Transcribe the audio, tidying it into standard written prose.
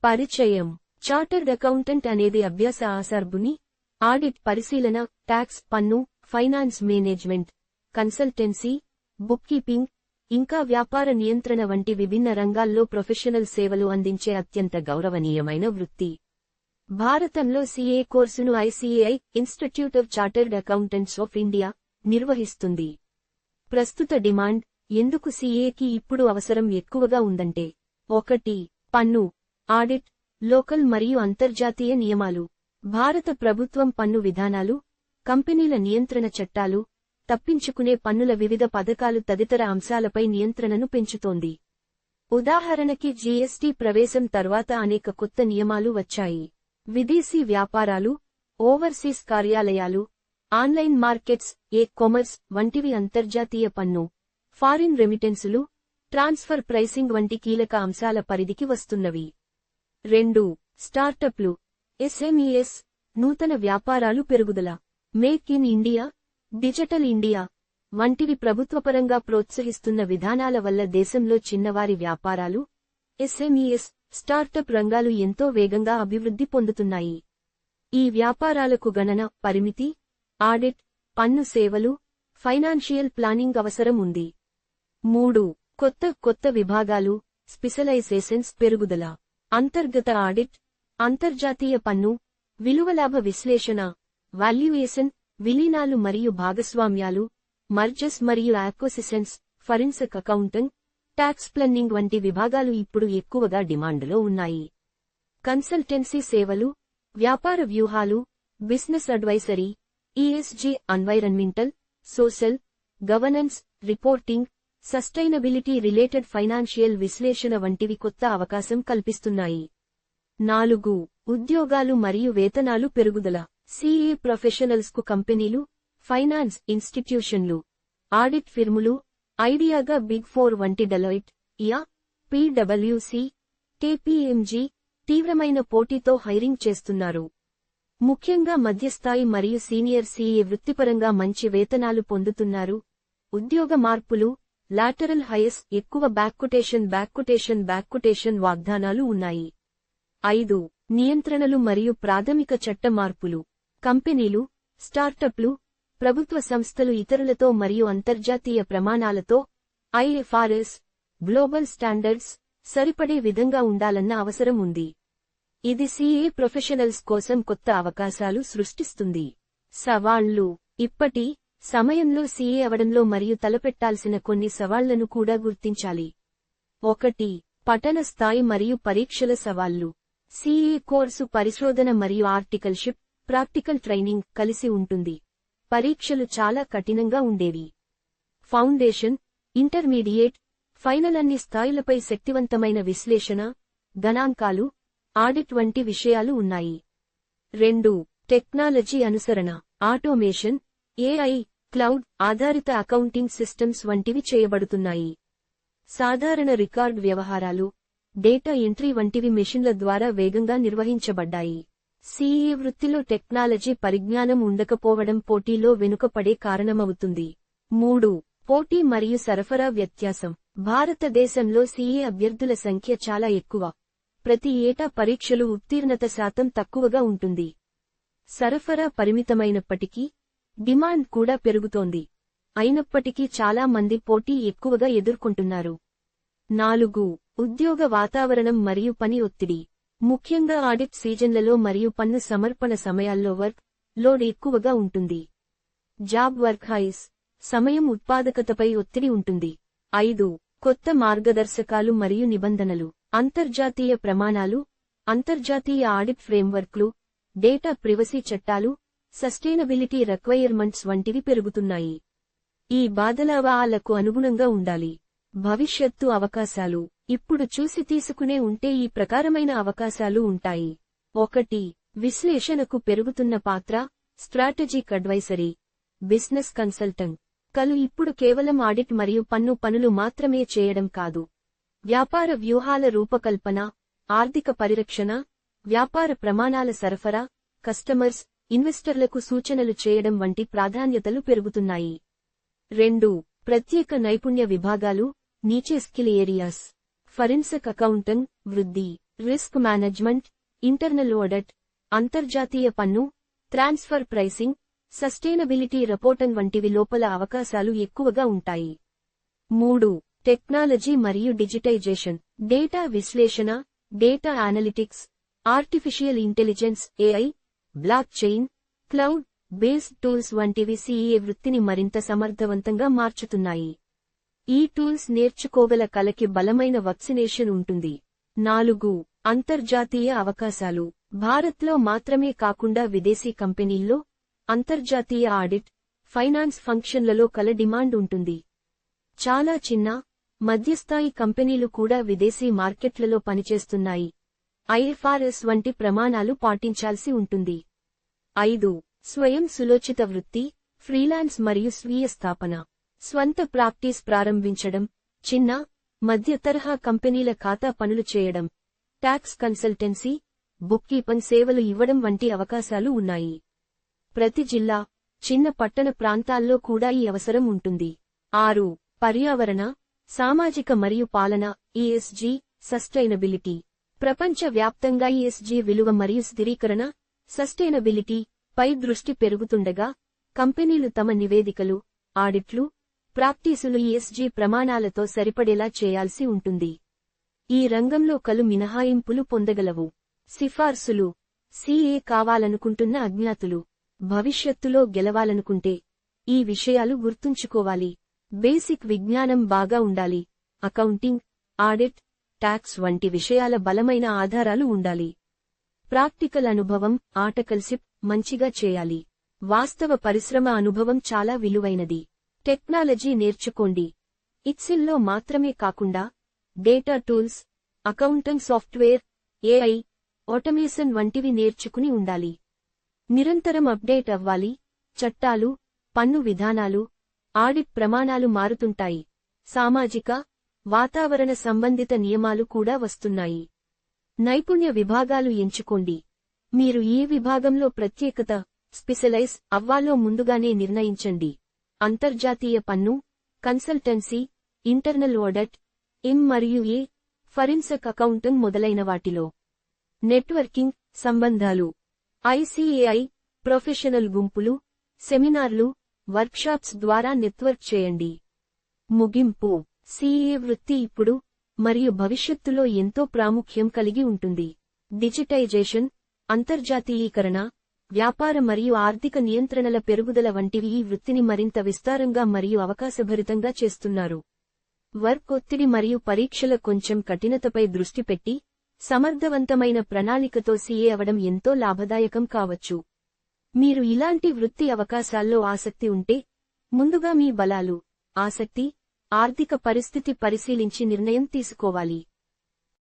పరిచయం. Chartered accountant అనేది అభ్యాస ఆసర్బుని, ఆడిట్ పరిశీలన, ట్యాక్స్, పన్ను, finance management, consultancy, book keeping, ఇంకా వ్యాపార నియంత్రణ వంటి విభిన్న రంగాల్లో ప్రొఫెషనల్ సేవలు అందించే అత్యంత గౌరవనీయమైన వృత్తి. భారతంలో సీఏ కోర్సును ICAI institute of chartered accountants of India నిర్వహిస్తుంది. ప్రస్తుత డిమాండ్ ఎందుకు సీఏకి ఇప్పుడు అవసరం ఎక్కువగా ఉందంటే 1. పన్ను, ఆడిట్, లోకల్ మరియు అంతర్జాతీయ నియమాలు. భారత ప్రభుత్వం పన్ను విధానాలు, కంపెనీల నియంత్రణ చట్టాలు, తప్పించుకునే పన్నుల వివిధ పథకాలు తదితర అంశాలపై నియంత్రణను పెంచుతోంది. ఉదాహరణకి జీఎస్టీ ప్రవేశం తర్వాత అనేక కొత్త నియమాలు వచ్చాయి. విదేశీ వ్యాపారాలు, ఓవర్సీస్ కార్యాలయాలు, ఆన్లైన్ మార్కెట్స్, కామర్స్ వంటివి అంతర్జాతీయ పన్ను, ఫారిన్ రెమిటెన్సులు, ట్రాన్స్ఫర్ ప్రైసింగ్ వంటి కీలక అంశాల పరిధికి వస్తున్నవి. 2. స్టార్టప్లు, ఎస్ఎంఈఎస్, నూతన వ్యాపారాలు పెరుగుదల. Make in India, digital India వంటివి ప్రభుత్వపరంగా ప్రోత్సహిస్తున్న విధానాల వల్ల దేశంలో చిన్నవారి వ్యాపారాలు, ఎస్ఎంఈఎస్, స్టార్టప్ రంగాలు ఎంతో వేగంగా అభివృద్ధి పొందుతున్నాయి. ఈ వ్యాపారాలకు గణన, పరిమితి, ఆడిట్, పన్ను సేవలు, ఫైనాన్షియల్ ప్లానింగ్ అవసరం ఉంది. 3. కొత్త విభాగాలు, స్పెషలైజేషన్స్ పెరుగుదల. అంతర్గత ఆడిట్, అంతర్జాతీయ పన్ను, విలువలాభ విశ్లేషణ, వాల్యుయేషన్, విలీనాలు మరియు భాగస్వామ్యాలు, మర్జర్స్ మరియు యాక్విజిషన్స్, ఫరెన్సిక్ అకౌంటింగ్, టాక్స్ ప్లానింగ్ వంటి విభాగాలు ఇప్పుడు ఎక్కువగా డిమాండ్లో ఉన్నాయి. కన్సల్టెన్సీ సేవలు, వ్యాపార వ్యూహాలు, business advisory, ESG, environmental, social, governance, reporting, sustainability related financial విశ్లేషణ వంటివి కొత్త అవకాశం కల్పిస్తున్నాయి. 4. ఉద్యోగాలు మరియు వేతనాలు పెరుగుదల. సీఏ ప్రొఫెషనల్స్కు కంపెనీలు, ఫైనాన్స్ ఇన్స్టిట్యూషన్లు, ఆడిట్ ఫిర్ములు, ఐడియాగా బిగ్ 4 వంటి డెలాయిట్, ఇయా, పీడబ్ల్యూసీ, కేపీఎంజీ తీవ్రమైన పోటీతో హైరింగ్ చేస్తున్నారు. ముఖ్యంగా మధ్యస్థాయి మరియు సీనియర్ సీఏ వృత్తిపరంగా మంచి వేతనాలు పొందుతున్నారు. ఉద్యోగ మార్పులు, లాటరల్ హైయర్స్, ఎక్కువ బ్యాక్కుటేషన్ వాగ్దానాలు ఉన్నాయి. 5. నియంత్రణలు మరియు ప్రాథమిక చట్ట మార్పులు. కంపెనీలు, స్టార్టప్లు, ప్రభుత్వ సంస్థలు ఇతరులతో మరియు అంతర్జాతీయ ప్రమాణాలతో ఐఎఫ్ఆర్ఎస్, గ్లోబల్ స్టాండర్డ్స్ సరిపడే విధంగా ఉండాలన్న అవసరం ఉంది. ఇది సీఏ ప్రొఫెషనల్స్ కోసం కొత్త అవకాశాలు సృష్టిస్తుంది. సవాళ్లు. ఇప్పటి సమయంలో సీఏ అవడంలో మరియు తలపెట్టాల్సిన కొన్ని సవాళ్లను కూడా గుర్తించాలి. 1. పఠన స్థాయి మరియు పరీక్షల సవాళ్లు. సీఏ కోర్సు పరిశోధన మరియు ఆర్టికల్షిప్, ప్రాక్టికల్ ట్రైనింగ్ కలిసి ఉంటుంది. పరీక్షలు చాలా కఠినంగా ఉండేవి. ఫౌండేషన్, ఇంటర్మీడియేట్, ఫైనల్ అన్ని స్థాయిలపై శక్తివంతమైన విశ్లేషణ, గణాంకాలు, ఆడిట్ వంటి విషయాలు ఉన్నాయి. 2. టెక్నాలజీ అనుసరణ. ఆటోమేషన్, ఏఐ, క్లౌడ్ ఆధారిత అకౌంటింగ్ సిస్టమ్స్ వంటివి చేయబడుతున్నాయి. సాధారణ రికార్డ్ వ్యవహారాలు, డేటా ఎంట్రీ వంటివి మెషిన్ల ద్వారా వేగంగా నిర్వహించబడ్డాయి. సీఏ వృత్తిలో టెక్నాలజీ పరిజ్ఞానం ఉండకపోవడం పోటీలో వెనుకపడే కారణమవుతుంది. 3. పోటీ మరియు సరఫరా వ్యత్యాసం. భారతదేశంలో సీఏ అభ్యర్థుల సంఖ్య చాలా ఎక్కువ. ప్రతి ఏటా పరీక్షలు ఉత్తీర్ణత శాతం తక్కువగా ఉంటుంది. సరఫరా పరిమితమైనప్పటికీ, డిమాండ్ కూడా పెరుగుతోంది. అయినప్పటికీ చాలా మంది పోటీ ఎక్కువగా ఎదుర్కొంటున్నారు. 4. ఉద్యోగ వాతావరణం మరియు పని ఒత్తిడి. ముఖ్యంగా ఆడిట్ సీజన్లలో మరియు పన్ను సమర్పణ సమయాల్లో వర్క్ లోడ్ ఎక్కువగా ఉంటుంది. జాబ్ వర్క్ హైస్. సమయం ఉత్పాదకతపై ఒత్తిడి ఉంటుంది. 5. కొత్త మార్గదర్శకాలు మరియు నిబంధనలు. అంతర్జాతీయ ప్రమాణాలు, అంతర్జాతీయ ఆడిట్ ఫ్రేమ్వర్క్లు, డేటా ప్రివసీ చట్టాలు, సస్టైనబిలిటీ రిక్వైర్మెంట్స్ వంటివి పెరుగుతున్నాయి. ఈ బాధలవాలకు అనుగుణంగా ఉండాలి. భవిష్యత్తు అవకాశాలు. ఇప్పుడు చూసి తీసుకునే ఉంటే ఈ ప్రకారమైన అవకాశాలు ఉంటాయి. 1. విశ్లేషణకు పెరుగుతున్న పాత్ర, స్ట్రాటజిక్ అడ్వైజరీ, బిజినెస్ కన్సల్టెంట్ కలు ఇప్పుడు కేవలం ఆడిట్ మరియు పన్ను పనులు మాత్రమే చేయడం కాదు. వ్యాపార వ్యూహాల రూపకల్పన, ఆర్థిక పరిరక్షణ, వ్యాపార ప్రమాణాల సరఫరా, కస్టమర్స్, ఇన్వెస్టర్లకు సూచనలు చేయడం వంటి ప్రాధాన్యతలు పెరుగుతున్నాయి. 2. ప్రత్యేక నైపుణ్య విభాగాలు, నీచే స్కిల్ ఏరియాస్. ఫరెన్సిక్ అకౌంటింగ్ వృద్ధి. రిస్క్ మేనేజ్మెంట్, ఇంటర్నల్ ఆడిట్, అంతర్జాతీయ పన్ను, ట్రాన్స్ఫర్ ప్రైసింగ్, సస్టైనబిలిటీ రిపోర్టింగ్ వంటివి లోపల అవకాశాలు ఎక్కువగా ఉంటాయి. 3. టెక్నాలజీ మరియు డిజిటైజేషన్. డేటా విశ్లేషణ, data analytics, artificial intelligence AI, block chain, cloud based tools వంటివి సిఏ వృత్తిని మరింత సమర్థవంతంగా మార్చుతున్నాయి. ఈ టూల్స్ నేర్చుకోగల కళకి బలమైన వాక్సినేషన్ ఉంటుంది. 4. అంతర్జాతీయ అవకాశాలు. భారత్లో మాత్రమే కాకుండా విదేశీ కంపెనీల్లో, అంతర్జాతీయ ఆడిట్, ఫైనాన్స్ ఫంక్షన్లలో కల డిమాండ్ ఉంటుంది. చాలా చిన్న, మధ్యస్థాయి కంపెనీలు కూడా విదేశీ మార్కెట్లలో పనిచేస్తున్నాయి. ఐఎఫ్ఆర్ఎస్ వంటి ప్రమాణాలు పాటించాల్సి ఉంటుంది. 5. స్వయం సులోచిత వృత్తి, ఫ్రీలాన్స్ మరియు స్వీయ స్థాపన. స్వంత ప్రాక్టీస్ ప్రారంభించడం, చిన్న, మధ్య తరహా కంపెనీల ఖాతా పనులు చేయడం, టాక్స్ కన్సల్టెన్సీ, బుక్ కీపింగ్ సేవలు ఇవ్వడం వంటి అవకాశాలు ఉన్నాయి. ప్రతి జిల్లా, చిన్న పట్టణ ప్రాంతాల్లో కూడా ఈ అవసరం ఉంటుంది. 6. పర్యావరణ, సామాజిక మరియు పాలన ఈఎస్జీ, సస్టైనబిలిటీ. ప్రపంచ వ్యాప్తంగా ఈఎస్జీ విలువ మరియు స్థిరీకరణ, సస్టైనబిలిటీ పై దృష్టి పెరుగుతుండగా, కంపెనీలు తమ నివేదికలు, ఆడిట్లు, ప్రాక్టీసులు ఈఎస్జీ ప్రమాణాలతో సరిపడేలా చేయాల్సి ఉంటుంది. ఈ రంగంలో కలు మినహాయింపులు పొందగలవు. సిఫార్సులు. సిఏ కావాలనుకుంటున్న అజ్ఞాతులు. భవిష్యత్తులో గెలవాలనుకుంటే ఈ విషయాలు గుర్తుంచుకోవాలి. బేసిక్ విజ్ఞానం బాగా ఉండాలి. అకౌంటింగ్, ఆడిట్, టాక్స్ వంటి విషయాల బలమైన ఆధారాలు ఉండాలి. ప్రాక్టికల్ అనుభవం, ఆటకల్సిప్ మంచిగా చేయాలి. వాస్తవ పరిశ్రమ అనుభవం చాలా విలువైనది. టెక్నాలజీ నేర్చుకోండి. ఎక్సెల్లో మాత్రమే కాకుండా data tools, accounting software, AI, automation వంటివి నేర్చుకుని ఉండాలి. నిరంతరం అప్డేట్ అవ్వాలి. చట్టాలు, పన్ను విధానాలు, ఆడిట్ ప్రమాణాలు మారుతుంటాయి. సామాజిక, వాతావరణ సంబంధిత నియమాలు కూడా వస్తున్నాయి. నైపుణ్య విభాగాలు ఎంచుకోండి. మీరు ఏ విభాగంలో ప్రత్యేకత, స్పెషలైజ్ అవ్వాలో ముందుగానే నిర్ణయించండి. అంతర్జాతీయ పన్ను, కన్సల్టెన్సీ, ఇంటర్నల్ ఆడిట్, మరియు ఫరెన్సిక్ అకౌంటింగ్ మొదలైన వాటిలో. నెట్వర్కింగ్, సంబంధాలు. ఐసిఏఐ, ప్రొఫెషనల్ గుంపులు, సెమినార్లు, వర్క్షాప్స్ ద్వారా నెట్వర్క్ చేయండి. ముగింపు. సిఏ వృత్తి ఇప్పుడు మరియు భవిష్యత్తులో ఎంతో ప్రాముఖ్యం కలిగి ఉంటుంది. డిజిటైజేషన్, అంతర్జాతీయీకరణ, వ్యాపార మరియు ఆర్థిక నియంత్రణల పెరుగుదల వంటివి ఈ వృత్తిని మరింత విస్తారంగా మరియు అవకాశభరితంగా చేస్తున్నారు. వర్క్ ఒత్తిడి మరియు పరీక్షల కొంచెం కఠినతపై దృష్టి పెట్టి, సమర్థవంతమైన ప్రణాళికతో సిఏ అవడం ఎంతో లాభదాయకం కావచ్చు. మీరు ఇలాంటి వృత్తి అవకాశాల్లో ఆసక్తి ఉంటే, ముందుగా మీ బలాలు, ఆసక్తి, ఆర్థిక పరిస్థితి పరిశీలించి నిర్ణయం తీసుకోవాలి.